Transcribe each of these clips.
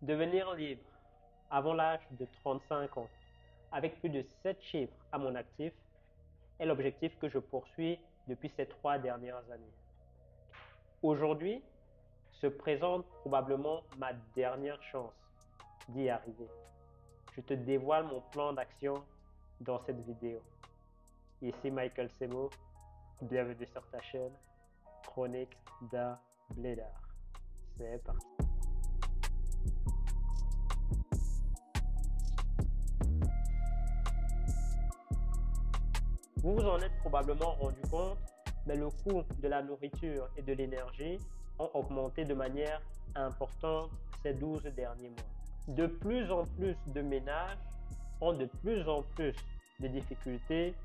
Devenir libre avant l'âge de 35 ans, avec plus de 7 chiffres à mon actif, est l'objectif que je poursuis depuis ces 3 dernières années. Aujourd'hui se présente probablement ma dernière chance d'y arriver. Je te dévoile mon plan d'action dans cette vidéo. Ici Michael Semo, bienvenue sur ta chaîne Chronique d'un Blédard. C'est parti. Vous vous en êtes probablement rendu compte, mais le coût de la nourriture et de l'énergie ont augmenté de manière importante ces 12 derniers mois. De plus en plus de ménages ont de plus en plus de difficultés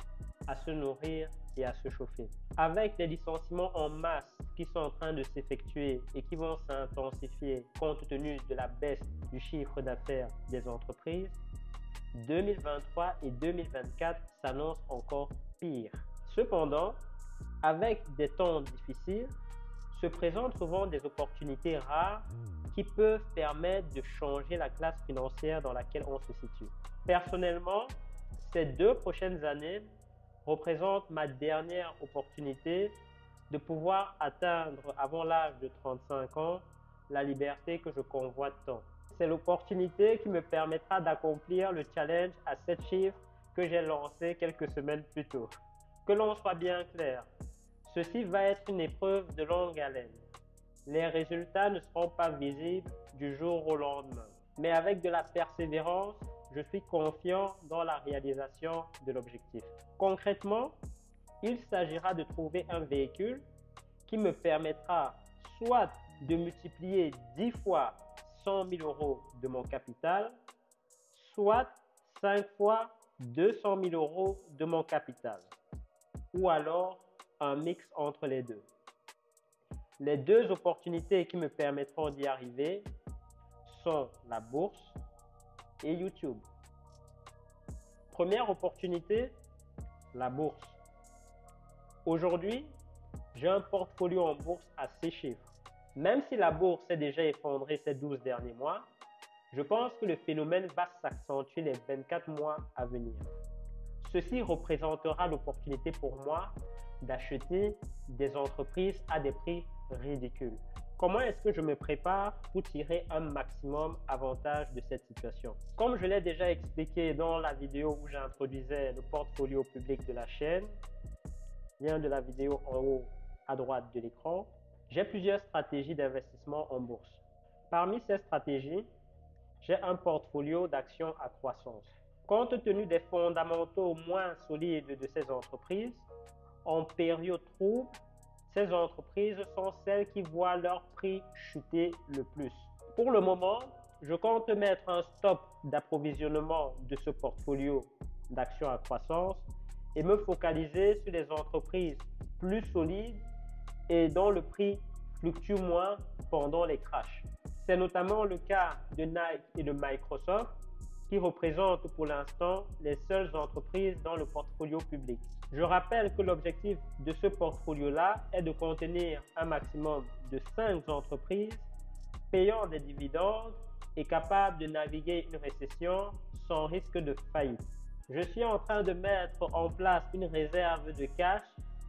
à se nourrir et à se chauffer. Avec les licenciements en masse qui sont en train de s'effectuer et qui vont s'intensifier compte tenu de la baisse du chiffre d'affaires des entreprises, 2023 et 2024 s'annoncent encore pire. Cependant, avec des temps difficiles, se présentent souvent des opportunités rares qui peuvent permettre de changer la classe financière dans laquelle on se situe. Personnellement, ces 2 prochaines années représentent ma dernière opportunité de pouvoir atteindre avant l'âge de 35 ans la liberté que je convoite tant. C'est l'opportunité qui me permettra d'accomplir le challenge à 7 chiffres que j'ai lancé quelques semaines plus tôt. Que l'on soit bien clair, ceci va être une épreuve de longue haleine. Les résultats ne seront pas visibles du jour au lendemain. Mais avec de la persévérance, je suis confiant dans la réalisation de l'objectif. Concrètement, il s'agira de trouver un véhicule qui me permettra soit de multiplier 10 fois 100 000 euros de mon capital, soit 5 fois 200 000 euros de mon capital, ou alors un mix entre les deux. Les 2 opportunités qui me permettront d'y arriver sont la bourse et YouTube. Première opportunité, la bourse. Aujourd'hui, j'ai un portfolio en bourse à 6 chiffres. Même si la bourse s'est déjà effondrée ces 12 derniers mois, je pense que le phénomène va s'accentuer les 24 mois à venir. Ceci représentera l'opportunité pour moi d'acheter des entreprises à des prix ridicules. Comment est-ce que je me prépare pour tirer un maximum avantage de cette situation? Comme je l'ai déjà expliqué dans la vidéo où j'introduisais le portfolio public de la chaîne, lien de la vidéo en haut à droite de l'écran, j'ai plusieurs stratégies d'investissement en bourse. Parmi ces stratégies, j'ai un portfolio d'actions à croissance. Compte tenu des fondamentaux moins solides de ces entreprises, en période trouble, ces entreprises sont celles qui voient leur prix chuter le plus. Pour le moment, je compte mettre un stop d'approvisionnement de ce portfolio d'actions à croissance et me focaliser sur les entreprises plus solides et dont le prix fluctue moins pendant les crashs. C'est notamment le cas de Nike et de Microsoft qui représentent pour l'instant les seules entreprises dans le portfolio public. Je rappelle que l'objectif de ce portfolio-là est de contenir un maximum de 5 entreprises payant des dividendes et capables de naviguer une récession sans risque de faillite. Je suis en train de mettre en place une réserve de cash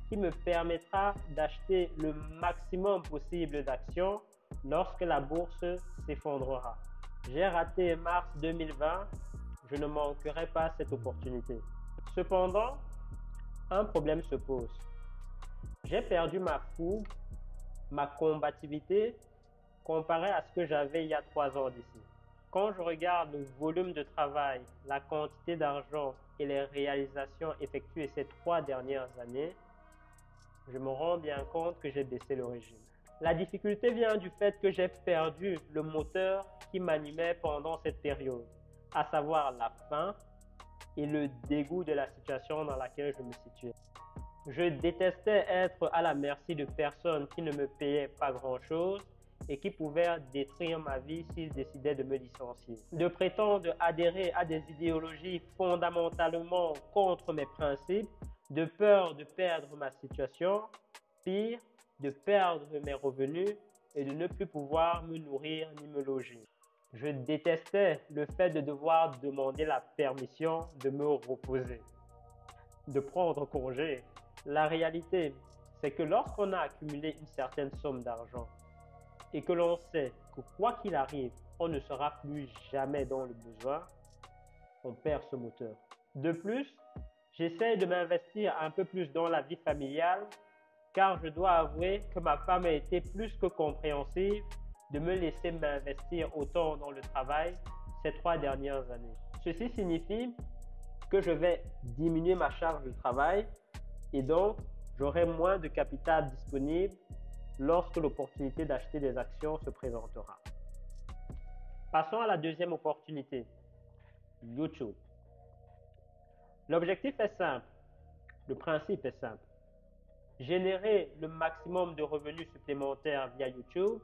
qui me permettra d'acheter le maximum possible d'actions lorsque la bourse s'effondrera. J'ai raté mars 2020, je ne manquerai pas cette opportunité. Cependant, un problème se pose. J'ai perdu ma fougue, ma combativité comparé à ce que j'avais il y a 3 ans d'ici. Quand je regarde le volume de travail, la quantité d'argent et les réalisations effectuées ces 3 dernières années, je me rends bien compte que j'ai baissé le régime. La difficulté vient du fait que j'ai perdu le moteur qui m'animait pendant cette période, à savoir la faim et le dégoût de la situation dans laquelle je me situais. Je détestais être à la merci de personnes qui ne me payaient pas grand-chose et qui pouvaient détruire ma vie s'ils décidaient de me licencier. De prétendre adhérer à des idéologies fondamentalement contre mes principes, de peur de perdre ma situation, pire, de perdre mes revenus et de ne plus pouvoir me nourrir ni me loger. Je détestais le fait de devoir demander la permission de me reposer, de prendre congé. La réalité, c'est que lorsqu'on a accumulé une certaine somme d'argent et que l'on sait que quoi qu'il arrive, on ne sera plus jamais dans le besoin, on perd ce moteur. De plus, j'essaie de m'investir un peu plus dans la vie familiale car je dois avouer que ma femme a été plus que compréhensive de me laisser m'investir autant dans le travail ces 3 dernières années. Ceci signifie que je vais diminuer ma charge de travail et donc j'aurai moins de capital disponible lorsque l'opportunité d'acheter des actions se présentera. Passons à la deuxième opportunité, YouTube. L'objectif est simple, le principe est simple. Générer le maximum de revenus supplémentaires via YouTube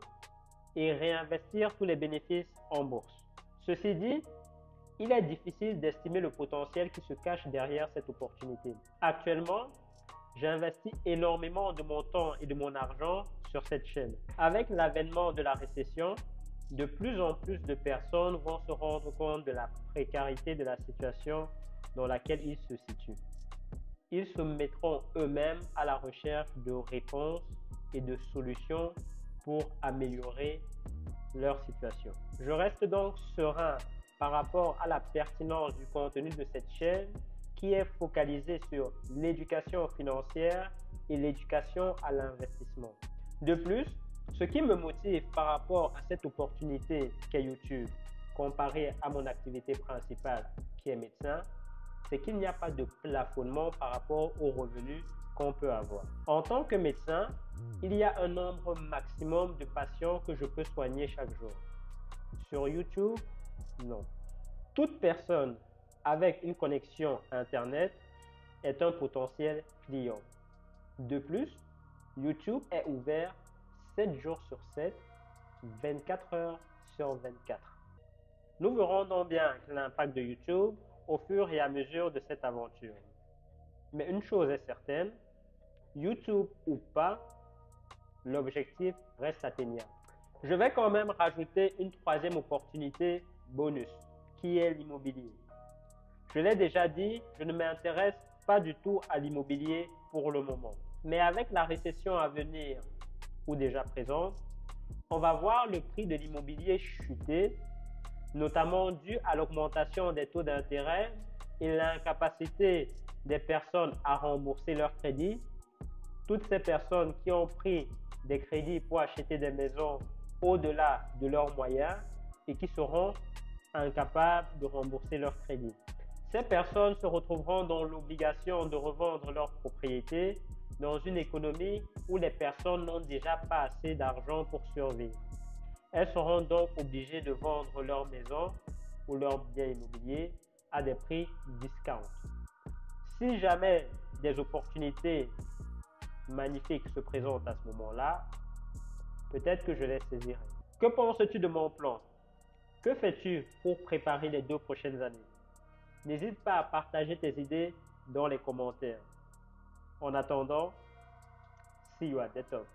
et réinvestir tous les bénéfices en bourse. Ceci dit, il est difficile d'estimer le potentiel qui se cache derrière cette opportunité. Actuellement, j'investis énormément de mon temps et de mon argent sur cette chaîne. Avec l'avènement de la récession, de plus en plus de personnes vont se rendre compte de la précarité de la situation dans laquelle ils se situent. Ils se mettront eux-mêmes à la recherche de réponses et de solutions pour améliorer leur situation. Je reste donc serein par rapport à la pertinence du contenu de cette chaîne qui est focalisée sur l'éducation financière et l'éducation à l'investissement. De plus, ce qui me motive par rapport à cette opportunité qu'est YouTube, comparé à mon activité principale qui est médecin, c'est qu'il n'y a pas de plafonnement par rapport aux revenus qu'on peut avoir. En tant que médecin, il y a un nombre maximum de patients que je peux soigner chaque jour. Sur YouTube, non. Toute personne avec une connexion Internet est un potentiel client. De plus, YouTube est ouvert 7 jours sur 7, 24 heures sur 24. Nous verrons donc bien l'impact de YouTube au fur et à mesure de cette aventure. Mais une chose est certaine, YouTube ou pas, l'objectif reste atteignable. Je vais quand même rajouter une troisième opportunité bonus, qui est l'immobilier. Je l'ai déjà dit, je ne m'intéresse pas du tout à l'immobilier pour le moment. Mais avec la récession à venir, ou déjà présente, on va voir le prix de l'immobilier chuter, notamment dû à l'augmentation des taux d'intérêt et l'incapacité des personnes à rembourser leurs crédits. Toutes ces personnes qui ont pris des crédits pour acheter des maisons au-delà de leurs moyens et qui seront incapables de rembourser leurs crédits. Ces personnes se retrouveront dans l'obligation de revendre leurs propriétés dans une économie où les personnes n'ont déjà pas assez d'argent pour survivre. Elles seront donc obligées de vendre leur maison ou leurs biens immobiliers à des prix discount. Si jamais des opportunités magnifiques se présentent à ce moment-là, peut-être que je les saisirai. Que penses-tu de mon plan? Que fais-tu pour préparer les 2 prochaines années? N'hésite pas à partager tes idées dans les commentaires. En attendant, see you at the top.